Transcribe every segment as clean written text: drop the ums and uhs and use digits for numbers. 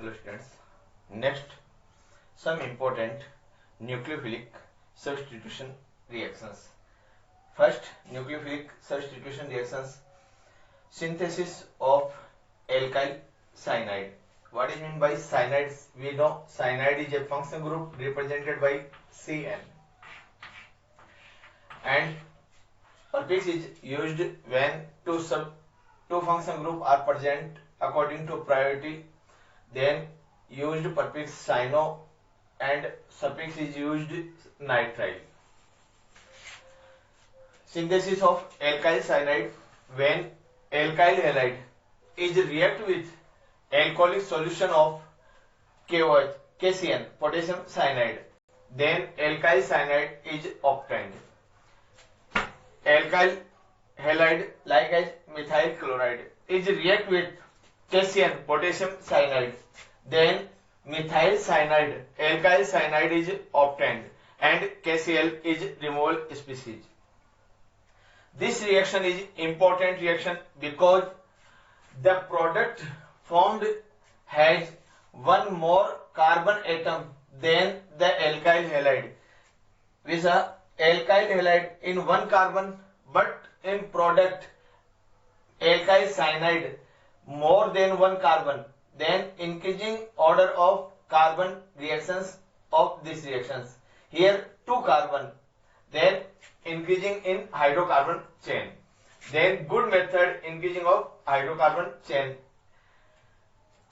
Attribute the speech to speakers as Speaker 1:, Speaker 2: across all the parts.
Speaker 1: Hello students. Next, some important nucleophilic substitution reactions. First, nucleophilic substitution reactions. Synthesis of alkyl cyanide. What is meant by cyanides? We know cyanide is a function group represented by Cn, and prefix is used when two function group are present according to priority. Then used prefix cyano and suffix is used nitrile. Synthesis of alkyl cyanide. When alkyl halide is react with alcoholic solution of KOH, KCN, potassium cyanide, then alkyl cyanide is obtained. Alkyl halide like as methyl chloride is react with KCN, potassium cyanide, then methyl cyanide, alkyl cyanide is obtained and KCl is removed species. This reaction is important reaction because the product formed has one more carbon atom than the alkyl halide. With a alkyl halide in one carbon, but in product alkyl cyanide more than one carbon, then increasing order of carbon reactions of these reactions. Here two carbon, then increasing in hydrocarbon chain. Then good method increasing of hydrocarbon chain.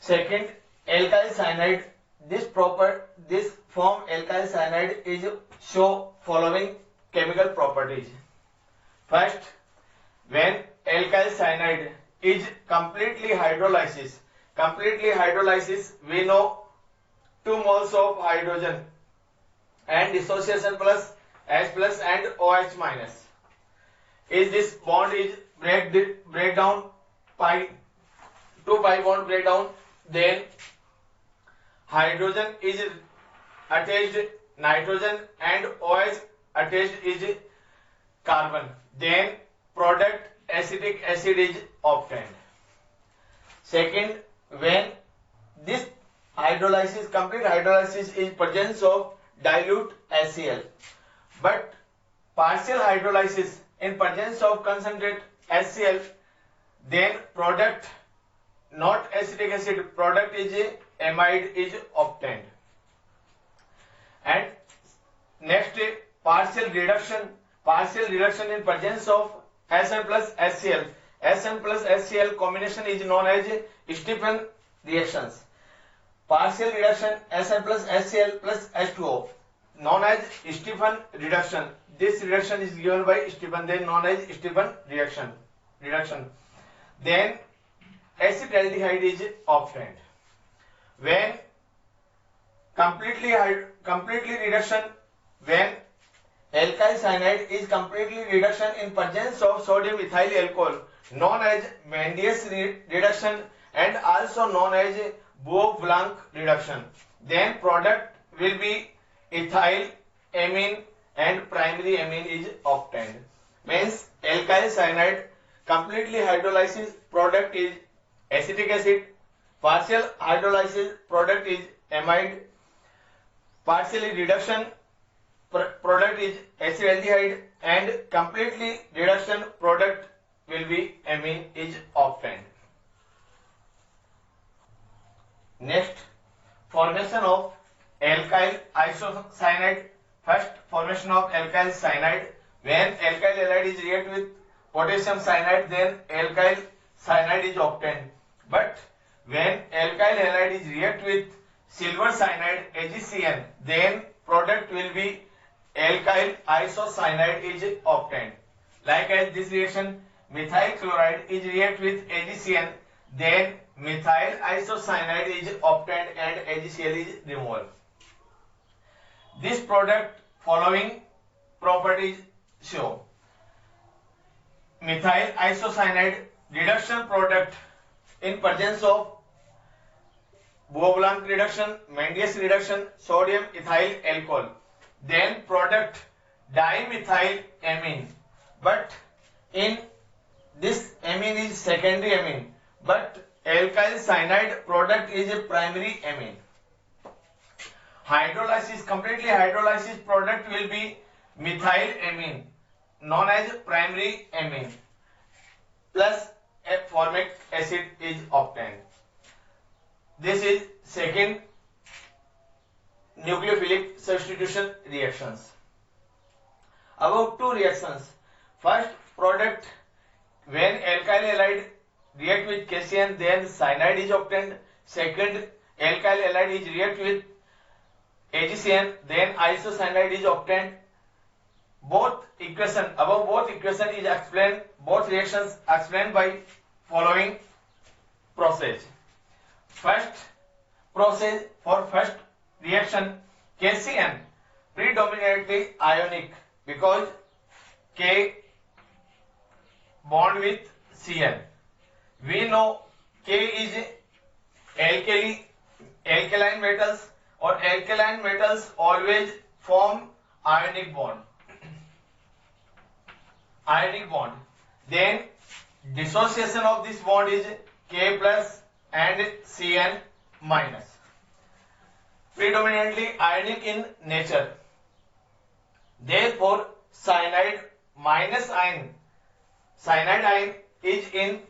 Speaker 1: Second, alkyl cyanide. This form alkyl cyanide is show following chemical properties. First, when alkyl cyanide is completely hydrolysis, we know 2 moles of hydrogen and dissociation plus H plus and OH minus. Is this bond is breakdown pi 2 pi bond breakdown, then hydrogen is attached nitrogen and OH attached is carbon, then product acetic acid is obtained. Second, when this hydrolysis, complete hydrolysis is presence of dilute HCl, but partial hydrolysis in presence of concentrate HCl, then product not acetic acid, product is amide is obtained. And next, partial reduction in presence of Sn plus HCl. Sn plus HCl combination is known as Stephan reactions. Partial reduction Sn plus HCl plus H2O known as Stephan reduction. This reduction is given by Stephan, then known as Stephan reduction. Then acetaldehyde is obtained. When completely reduction, when alkyl cyanide is completely reduction in presence of sodium ethyl alcohol, known as Mendius reduction and also known as Bois-Blanc reduction. Then product will be ethyl amine and primary amine is obtained. Means alkyl cyanide completely hydrolysis, product is acetic acid. Partial hydrolysis, product is amide. Partially reduction, product is acetaldehyde, and completely reduction, product will be amine is obtained. Next, formation of alkyl isocyanide. First, formation of alkyl cyanide. When alkyl halide is react with potassium cyanide, then alkyl cyanide is obtained. But when alkyl halide is react with silver cyanide AgCN, then product will be alkyl isocyanide is obtained. Like as this reaction, methyl chloride is react with AgCN, then methyl isocyanide is obtained and AgCl is removed. This product following properties show. Methyl isocyanide reduction product in presence of Bois-Blanc reduction, Mendius reduction, sodium ethyl alcohol. Then product dimethyl amine, but in this amine is secondary amine, but alkyl cyanide product is a primary amine. Hydrolysis, completely hydrolysis product will be methyl amine, known as primary amine, plus a formic acid is obtained. This is second nucleophilic substitution reactions. About two reactions. First product, when alkyl halide react with KCN, then cyanide is obtained. Second, alkyl halide is react with AgCN, then isocyanide is obtained. Both equation is explained, both reactions explained by following process. First process, for first reaction, KCN predominantly ionic because K bond with Cn. We know K is alkaline metals, or alkaline metals always form ionic bond. Then dissociation of this bond is K plus and Cn minus. Predominantly ionic in nature. Therefore, cyanide ion is in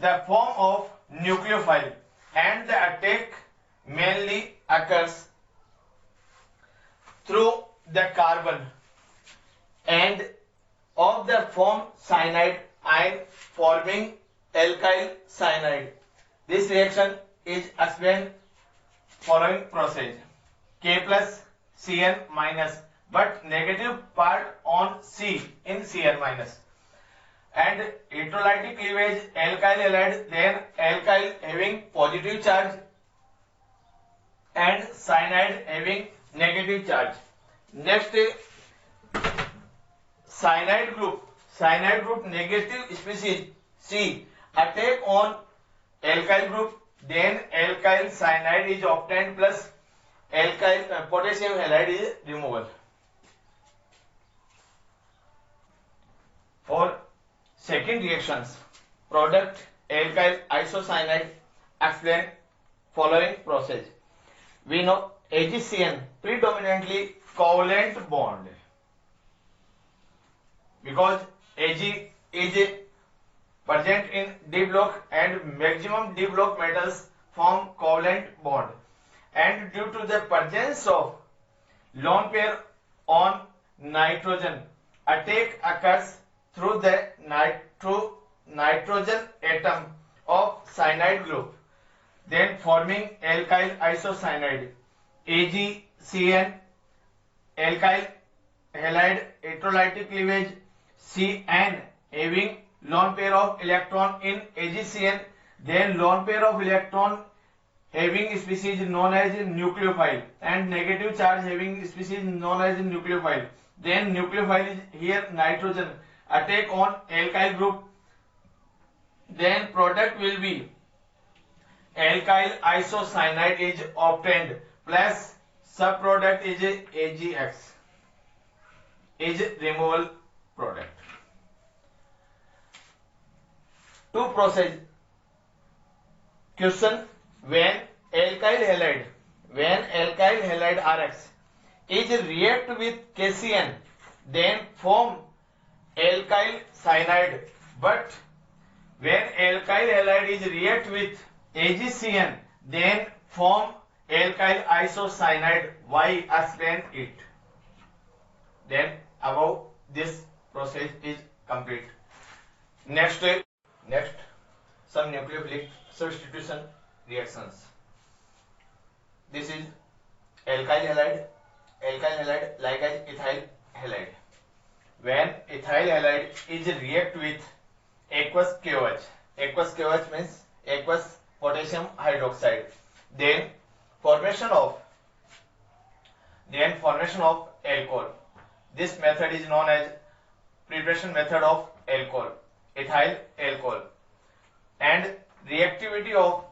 Speaker 1: the form of nucleophile, and the attack mainly occurs through the carbon and of the form cyanide ion forming alkyl cyanide. This reaction is explained following process. K plus Cn minus, but negative part on C in Cn minus. And electrolytic cleavage alkyl halide, then alkyl having positive charge and cyanide having negative charge. Next, cyanide group negative species C attack on alkyl group, then alkyl cyanide is obtained plus alkyl potassium halide is removal. For second reactions, product alkyl isocyanide, explain following process. We know AgCN predominantly covalent bond because Ag is present in D block and maximum D block metals form covalent bond, and due to the presence of lone pair on nitrogen, attack occurs through the nitrogen atom of cyanide group, then forming alkyl isocyanide. AgCN alkyl halide electrolytic cleavage Cn having lone pair of electron in AgCN, then lone pair of electron having species known as nucleophile and negative charge having species known as nucleophile. Then nucleophile is here nitrogen, attack on alkyl group, then product will be alkyl isocyanide is obtained plus subproduct is AgX, is removal product. Two process. Question: when alkyl halide RX is react with KCN, then form alkyl cyanide, but when alkyl halide is react with AgCN, then form alkyl isocyanide. Why? Explain it. Then above this process is complete. Next, some nucleophilic substitution reactions. This is alkyl halide like as ethyl halide. When ethyl halide is react with aqueous KOH means aqueous potassium hydroxide, then formation of alcohol. This method is known as preparation method of alcohol, ethyl alcohol, and reactivity of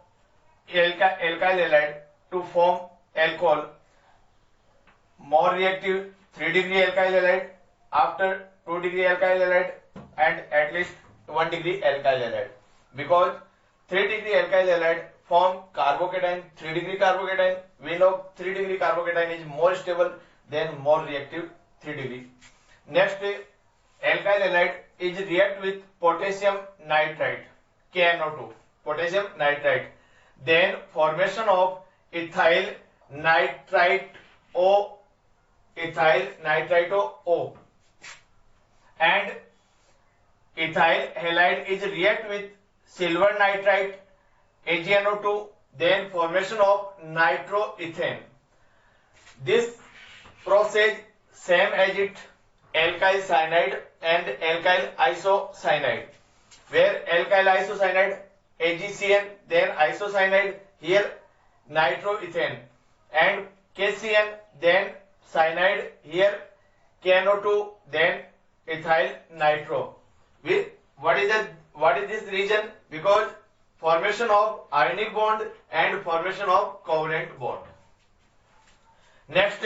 Speaker 1: alkyl halide to form alcohol. More reactive 3 degree alkyl halide, after 2 degree alkyl halide, and at least 1 degree alkyl halide, because 3 degree alkyl halide form carbocation, 3 degree carbocation. We know 3 degree carbocation is more stable than more reactive 3 degree. Next, alkyl halide is react with potassium nitrite, KNO2, potassium nitrite. Then formation of ethyl nitrite O, ethyl nitrite O, and ethyl halide is react with silver nitrite, AgNO2, then formation of nitroethane. This process same as it alkyl cyanide and alkyl isocyanide, where alkyl isocyanide AgCN, then isocyanide, here nitroethane, and KCN, then cyanide, here KNO2, then ethyl nitro. What is this region? Because formation of ionic bond and formation of covalent bond. Next,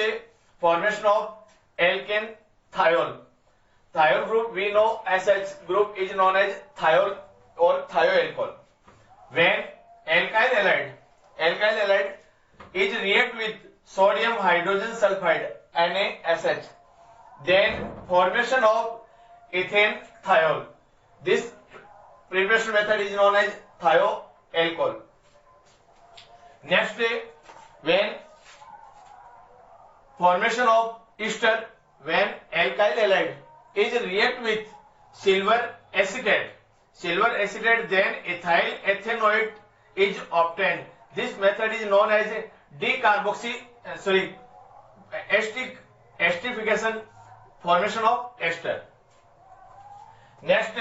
Speaker 1: formation of alkane thiol. Thiol group, we know SH group is known as thiol or thioalcohol. When alkyl halide is react with sodium hydrogen sulfide NaSH, then formation of ethane thiol. This preparation method is known as thioalcohol. Next, when formation of ester, when alkyl halide is react with silver acetate, then ethyl ethanoate is obtained. This method is known as esterification, formation of ester. Next,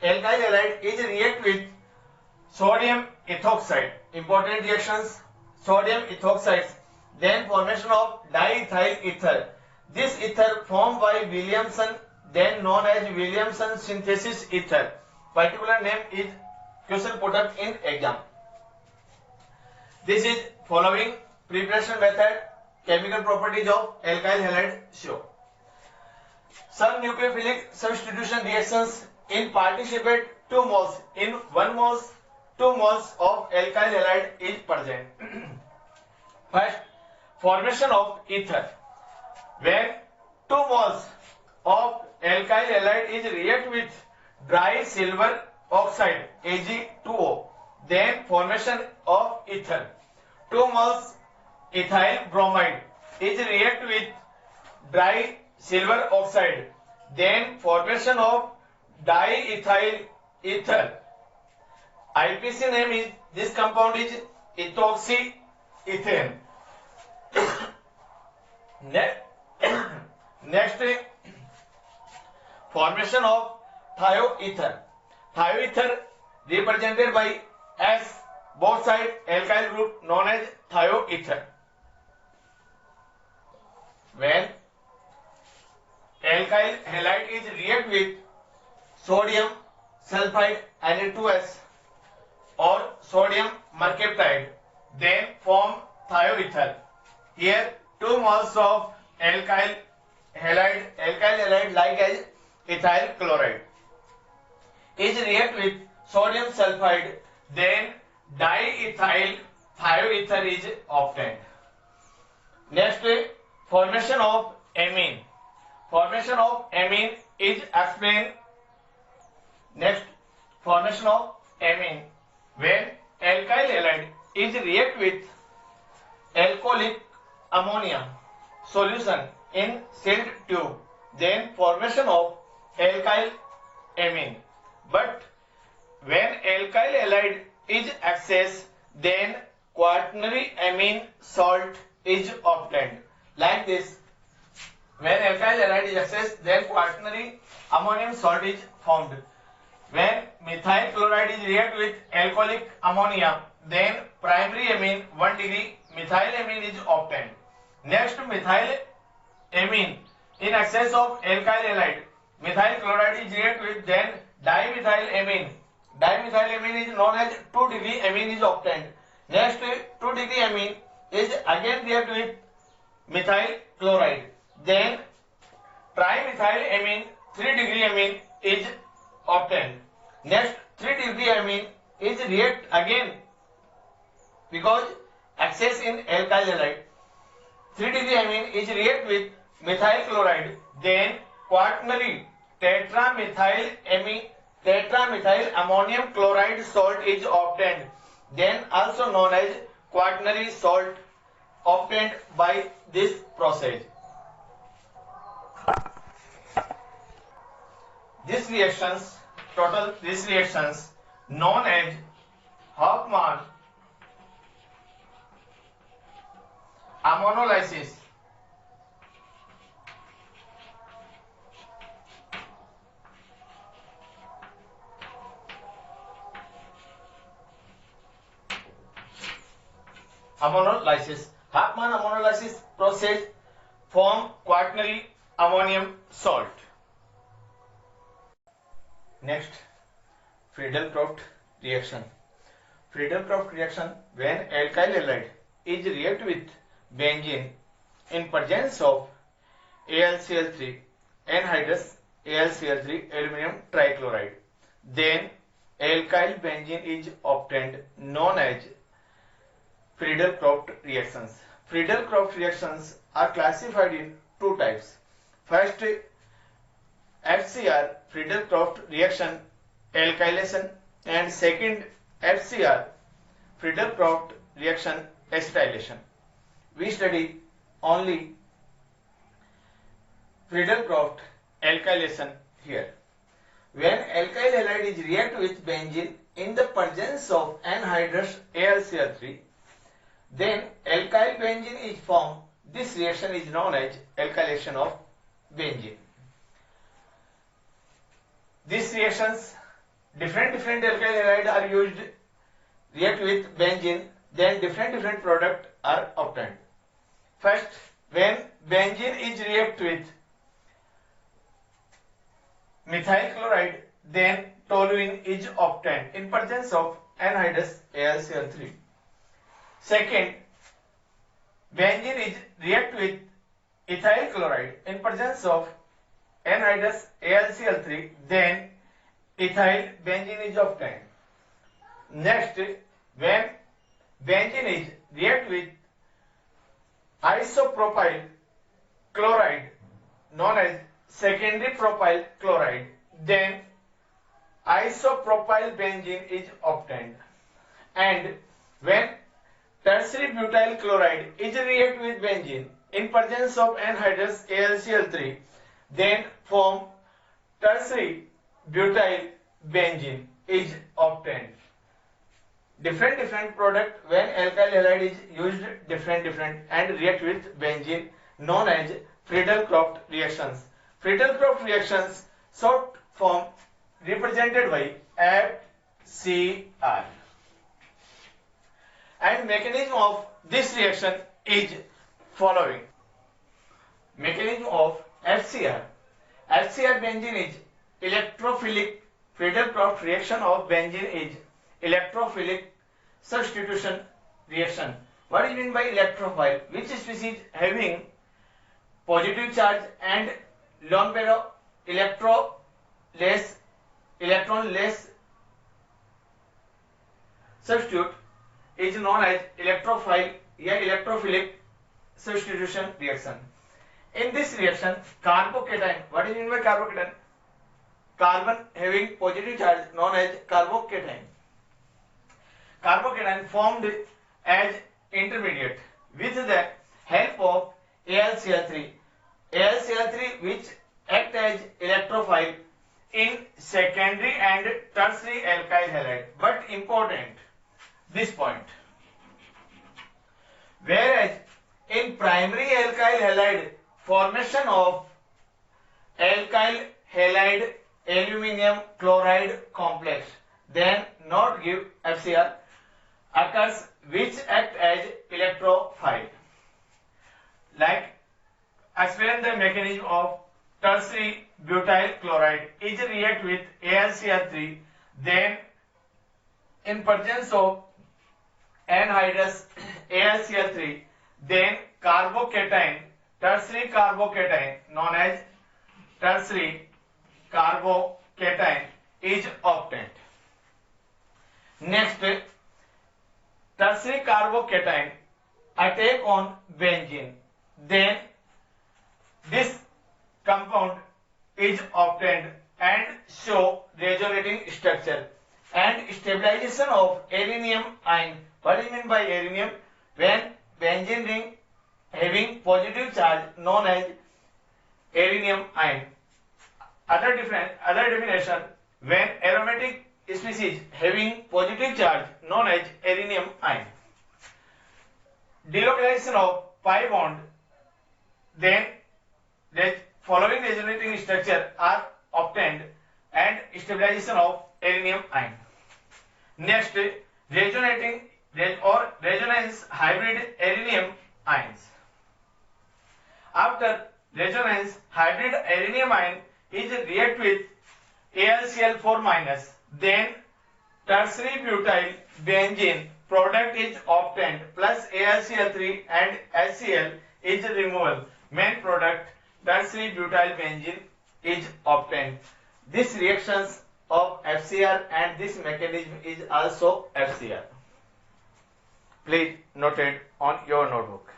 Speaker 1: alkyl halide is react with sodium ethoxide. Important reactions: sodium ethoxide, then formation of diethyl ether. This ether formed by Williamson, then known as Williamson synthesis ether. Particular name is question put up in exam. This is following preparation method, chemical properties of alkyl halide show. Some nucleophilic substitution reactions in participate 2 moles. In 1 moles, 2 moles of alkyl halide is present. First, formation of ether. When 2 moles of alkyl halide is react with dry silver oxide Ag2O, then formation of ether. 2 moles ethyl bromide is react with dry silver oxide, then formation of diethyl ether. IPC name is, this compound is ethoxyethane. Next, formation of thioether. Thioether represented by S, both side alkyl group known as thioether. When alkyl halide is react with sodium sulfide Na2S or sodium mercaptide, then form thioether. Here 2 moles of alkyl halide like as ethyl chloride is react with sodium sulfide, then diethyl thioether is obtained. Next, formation of amine. Formation of amine is explained. Next, formation of amine. When alkyl halide is react with alcoholic ammonia solution in sealed tube, then formation of alkyl amine. But when alkyl halide is excess, then quaternary amine salt is obtained. Like this, when alkyl halide is excess, then quaternary ammonium salt is formed. When methyl chloride is react with alcoholic ammonia, then primary amine 1 degree methyl amine is obtained. Next, methyl amine in excess of alkyl halide, methyl chloride is react with, then dimethyl amine. Dimethyl amine is known as 2 degree amine is obtained. Next, 2 degree amine is again react with methyl chloride. Then trimethyl amine 3 degree amine is obtained. Next, 3-decylamine is react again because excess in alkyl halide. 3-decylamine is react with methyl chloride, then quaternary tetramethyl ammonium chloride salt is obtained, then also known as quaternary salt, obtained by this process. These reactions known as Hoffman ammonolysis Hoffman ammonolysis process form quaternary ammonium salt. Next, Friedel-Crofts reaction. Friedel-Crofts reaction, when alkyl halide is react with benzene in presence of AlCl3 anhydrous AlCl3 aluminum trichloride, then alkyl benzene is obtained, known as Friedel-Crofts reactions. Friedel-Crofts reactions are classified in two types. First, FCR Friedel-Crofts reaction alkylation, and second FCR Friedel-Crofts reaction acetylation. We study only Friedel-Crofts alkylation here. When alkyl halide is react with benzene in the presence of anhydrous AlCl3, then alkyl benzene is formed. This reaction is known as alkylation of benzene. These reactions, different alkyl halide are used, react with benzene, then different products are obtained. First, when benzene is react with methyl chloride, then toluene is obtained in presence of anhydrous AlCl3. Second, benzene is react with ethyl chloride in presence of anhydrous AlCl3, then ethyl benzene is obtained. Next, when benzene is react with isopropyl chloride, known as secondary propyl chloride, then isopropyl benzene is obtained. And when tertiary butyl chloride is react with benzene in presence of anhydrous AlCl3, then form tertiary butyl benzene is obtained. Different product, when alkyl halide is used different and react with benzene, known as Friedel-Crofts reactions. Friedel-Crofts reactions short form represented by FCR. And mechanism of this reaction is following. Mechanism of FCR. FCR benzene is electrophilic. Friedel-Crofts reaction of benzene is electrophilic substitution reaction. What is meant by electrophile? Which species having positive charge and lone pair electron less substitute is known as electrophile या electrophilic substitution reaction. In this reaction, carbocation, what is meant by carbocation? Carbon having positive charge known as carbocation. Carbocation formed as intermediate with the help of AlCl3. AlCl3 which act as electrophile in secondary and tertiary alkyl halide. But important this point. Whereas in primary alkyl halide, formation of alkyl halide aluminum chloride complex, then not give FCR, occurs which act as electrophile. Like explain the mechanism of tertiary butyl chloride is react with AlCl3, then in presence of anhydrous AlCl3, then carbocation, tertiary carbocation known as tertiary carbocation is obtained. Next, tertiary carbocation attack on benzene. Then this compound is obtained and show resonating structure and stabilization of aluminum ion. What do you mean by aluminum? When benzene ring having positive charge known as aluminum ion. Other definition, when aromatic species having positive charge known as aluminum ion. Delocalization of pi bond, then the following resonating structure are obtained and stabilization of aluminum ion. Next, resonance hybrid aluminum ions. After resonance, hybrid aluminum ion is react with AlCl4-, then tertiary butyl benzene product is obtained plus AlCl3 and HCl is removal. Main product tertiary butyl benzene is obtained. This reactions of FCR and this mechanism is also FCR. Please note it on your notebook.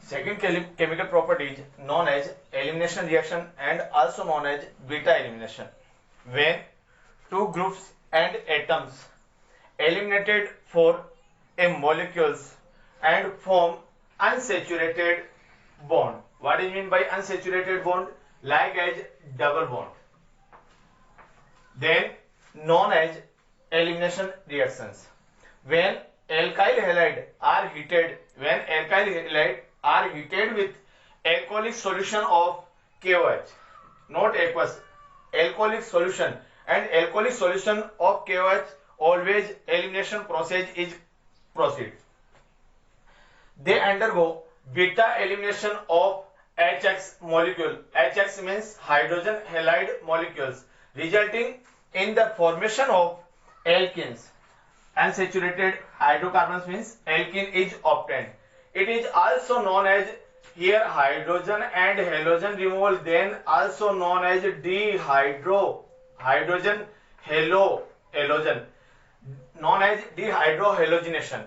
Speaker 1: Second chemical property is known as elimination reaction and also known as beta elimination. When two groups and atoms eliminated for a molecules and form unsaturated bond. What do you mean by unsaturated bond? Like as double bond. Then known as elimination reactions. When alkyl halide are heated, with alcoholic solution of KOH, not aqueous, alcoholic solution, and alcoholic solution of KOH, always elimination process is proceed. They undergo beta elimination of HX molecule. HX means hydrogen halide molecules, resulting in the formation of alkenes. Unsaturated hydrocarbons means alkene is obtained. It is also known as here hydrogen and halogen removal, then also known as hydrogen halogen, known as dehydrohalogenation.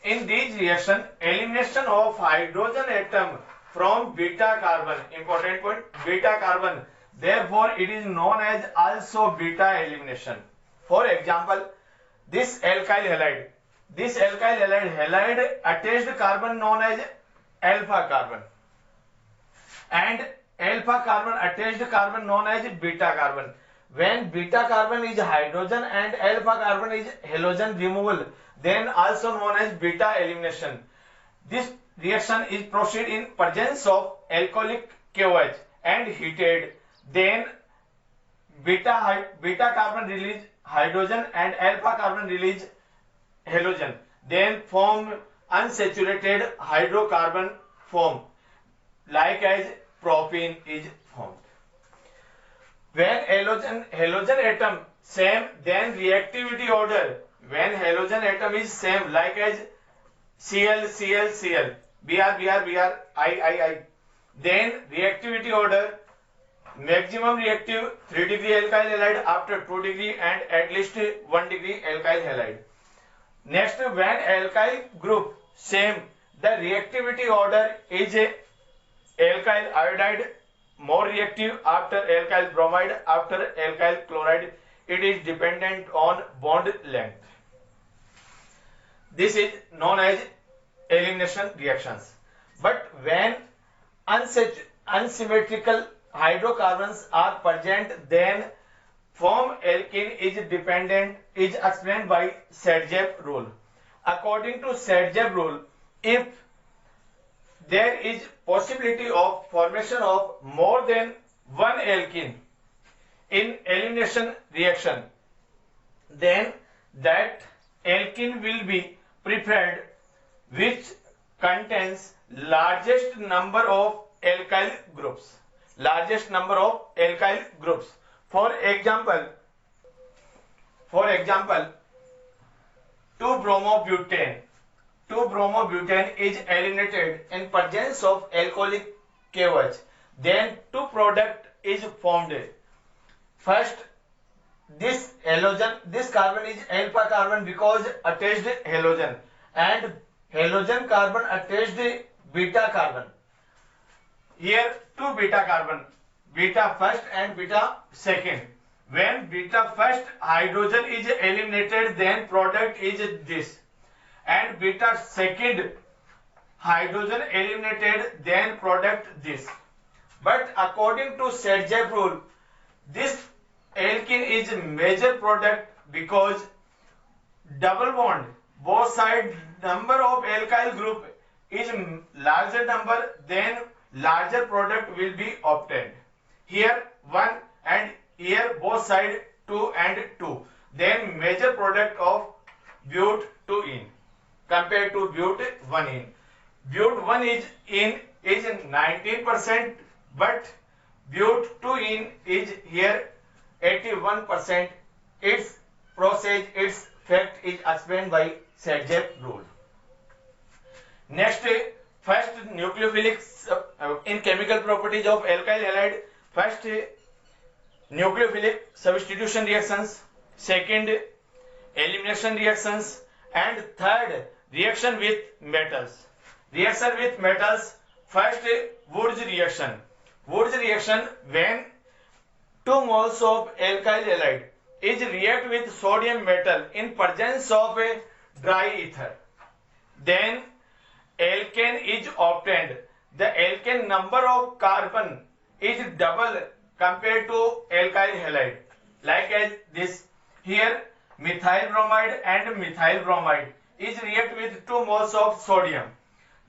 Speaker 1: In this reaction, elimination of hydrogen atom from beta carbon, important point, beta carbon, therefore it is known as also beta elimination. For example, this alkyl halide attached carbon known as alpha carbon, and alpha carbon attached carbon known as beta carbon. When beta carbon is hydrogen and alpha carbon is halogen removal, then also known as beta elimination. This reaction is proceed in presence of alcoholic KOH and heated, then beta carbon release hydrogen and alpha carbon release halogen, then form unsaturated hydrocarbon form, like as propene is formed. When halogen atom same, then reactivity order, when halogen atom is same, like as Cl, Br, I, then reactivity order, maximum reactive 3 degree alkyl halide after 2 degree and at least 1 degree alkyl halide. Next, when alkyl group same, the reactivity order is alkyl iodide more reactive after alkyl bromide after alkyl chloride. It is dependent on bond length. This is known as elimination reactions. But when unsymmetrical hydrocarbons are present, then form alkene is explained by Sadjev rule. According to Sadjev rule, if there is possibility of formation of more than one alkene in elimination reaction, then that alkene will be preferred which contains largest number of alkyl groups. For example, 2-bromobutane is eliminated in presence of alcoholic KOH. Then two product is formed. First, this carbon is alpha carbon because attached halogen, and halogen carbon attached beta carbon. Here two beta carbon, beta first and beta second. When beta first hydrogen is eliminated, then product is this, and beta second hydrogen eliminated, then product this. But according to Sergev rule, this alkene is major product because double bond, both side number of alkyl group is larger number, then larger product will be obtained. Here 1 and here both side 2 and 2. Then major product of but 2-ene compared to but 1-ene. But 1-ene is 19%, but but 2-ene is here 81%. Its process, its fact is explained by Sergev rule. Next, first nucleophilic in chemical properties of alkyl halide. First, nucleophilic substitution reactions. Second, elimination reactions, and third, reaction with metals. Reaction with metals. First, Wurtz reaction. Wurtz reaction, when 2 moles of alkyl halide is react with sodium metal in presence of a dry ether, then alkane is obtained. The alkane number of carbon is double compared to alkyl halide. Like as this, here methyl bromide and methyl bromide is react with 2 moles of sodium.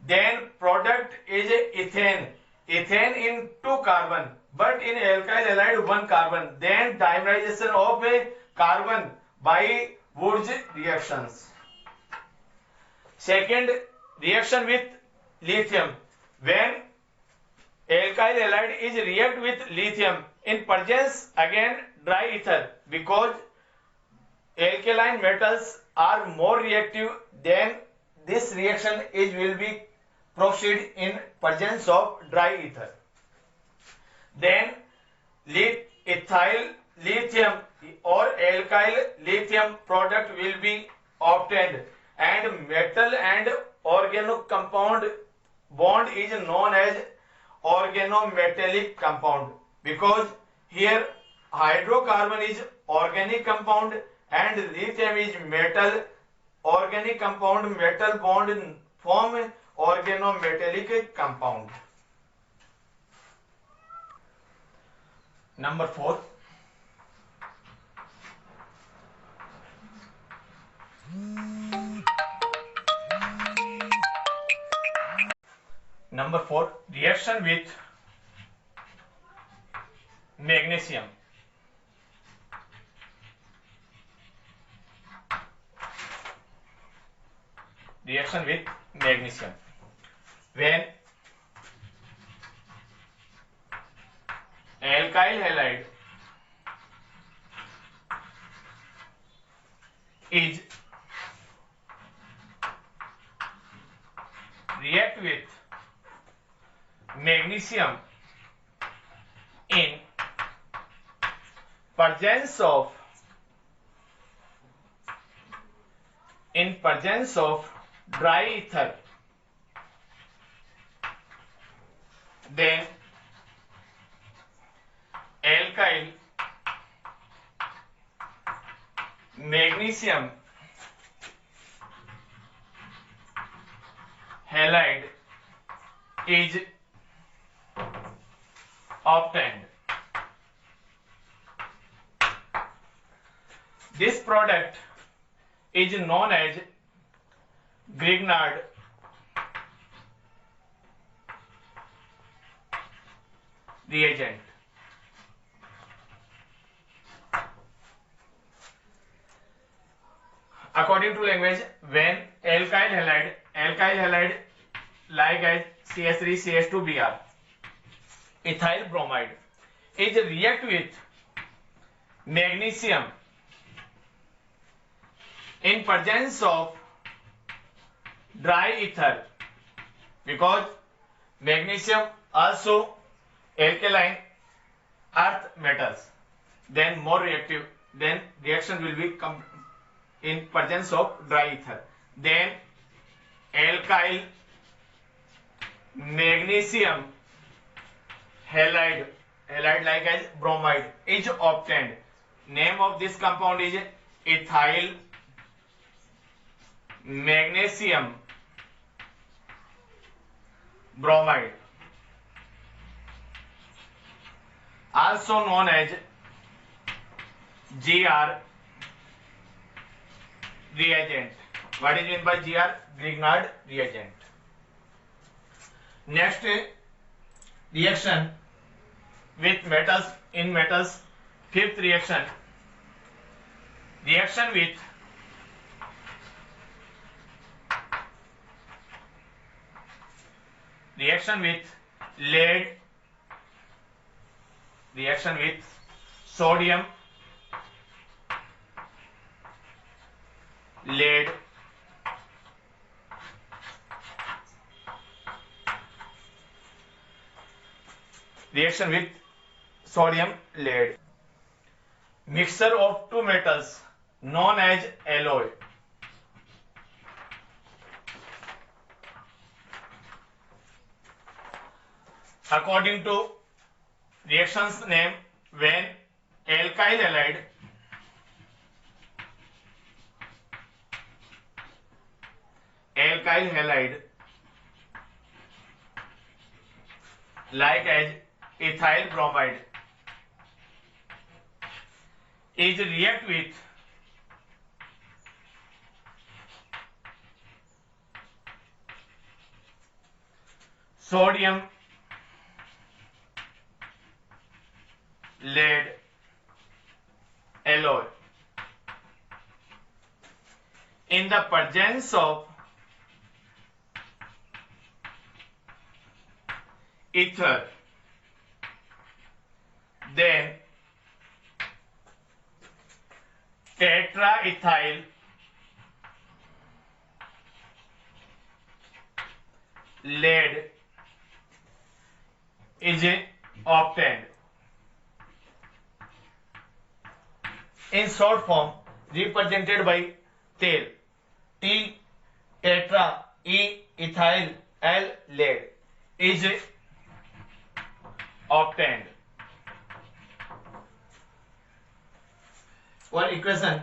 Speaker 1: Then product is ethane. Ethane in 2 carbon, but in alkyl halide 1 carbon. Then dimerization of a carbon by Wurtz reactions. Second, reaction with lithium. When alkyl halide is react with lithium in presence again dry ether, because alkaline metals are more reactive, then this reaction is will be proceed in presence of dry ether. Then ethyl lithium or alkyl lithium product will be obtained, and metal and organic compound bond is known as organometallic compound, because here hydrocarbon is organic compound and lithium is metal. Organic compound metal bond form organometallic compound. Number 4. Number 4, reaction with magnesium. Reaction with magnesium. When alkyl halide is react with magnesium in presence of dry ether, then alkyl magnesium halide is obtained. This product is known as Grignard reagent. According to language, when alkyl halide like as CH3CH2Br, ethyl bromide is react with magnesium in presence of dry ether, because magnesium Also alkaline earth metals, then more reactive, then reaction will be in presence of dry ether. Then alkyl magnesium halide, halide like as bromide, is obtained. Name of this compound is ethyl magnesium bromide, also known as GR reagent. What is meant by GR? Grignard reagent. Next reaction with metals in metals. Fifth reaction with lead, reaction with sodium, lead, reaction with sodium, lead. Mixture of two metals known as alloy. According to reaction's name, when alkyl halide like as ethyl bromide is react with sodium, lead alloy in the presence of ether, then tetraethyl lead is obtained. In short form, represented by tel, T tetra E ethyl L lead is obtained. One equation.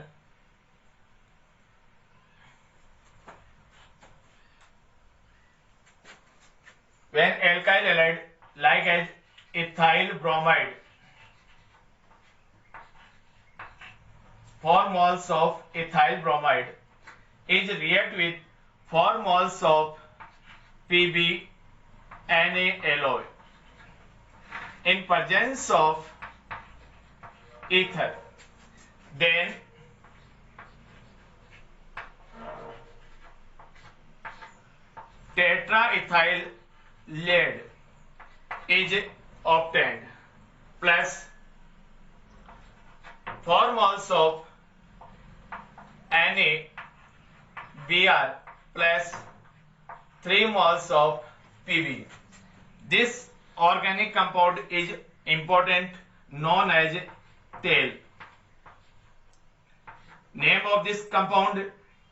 Speaker 1: When alkyl halide like as ethyl bromide, 4 moles of ethyl bromide is react with 4 moles of PbNa alloy in presence of ether, then tetraethyl lead is obtained plus 4 moles of NaBr plus 3 moles of Pb. This organic compound is important, known as tel. Name of this compound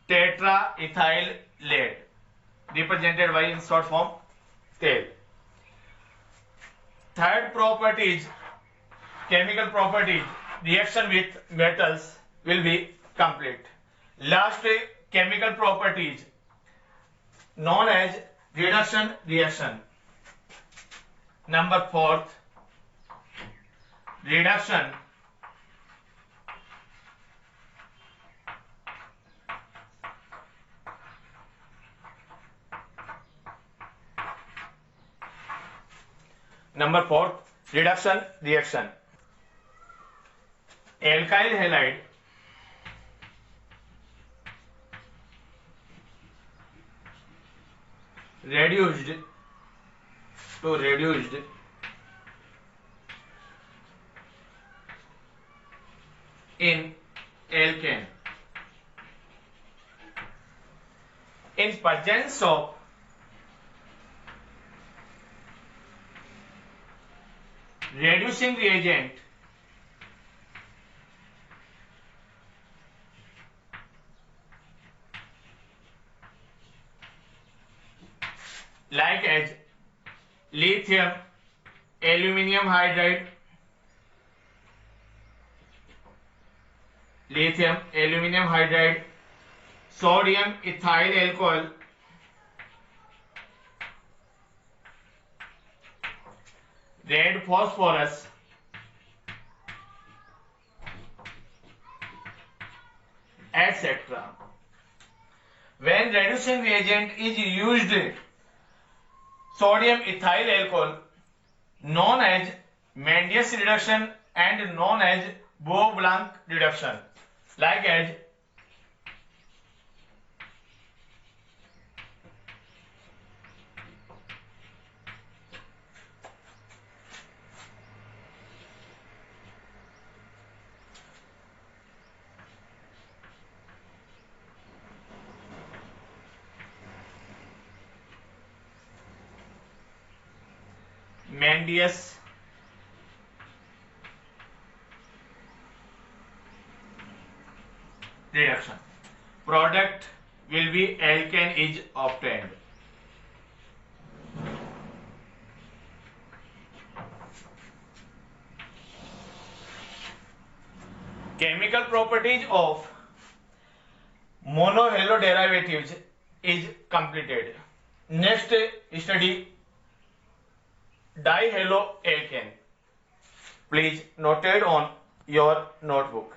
Speaker 1: tetraethyl lead, represented by in short form tel. Third properties, chemical properties, reaction with metals will be complete. Last chemical properties known as reduction reaction. Number 4th, reduction reaction. Alkyl halide reduced in alkane in presence of reducing reagent like as lithium aluminium hydride, sodium ethyl alcohol, red phosphorus, etc. When reducing reagent is used, sodium ethyl alcohol, known as Mendius reduction and known as Beau-Blanc reduction, like as Mendius reduction. Product will be alkane is obtained. Chemical properties of monohalo derivatives is completed. Next study dihaloalkane. Please note it on your notebook.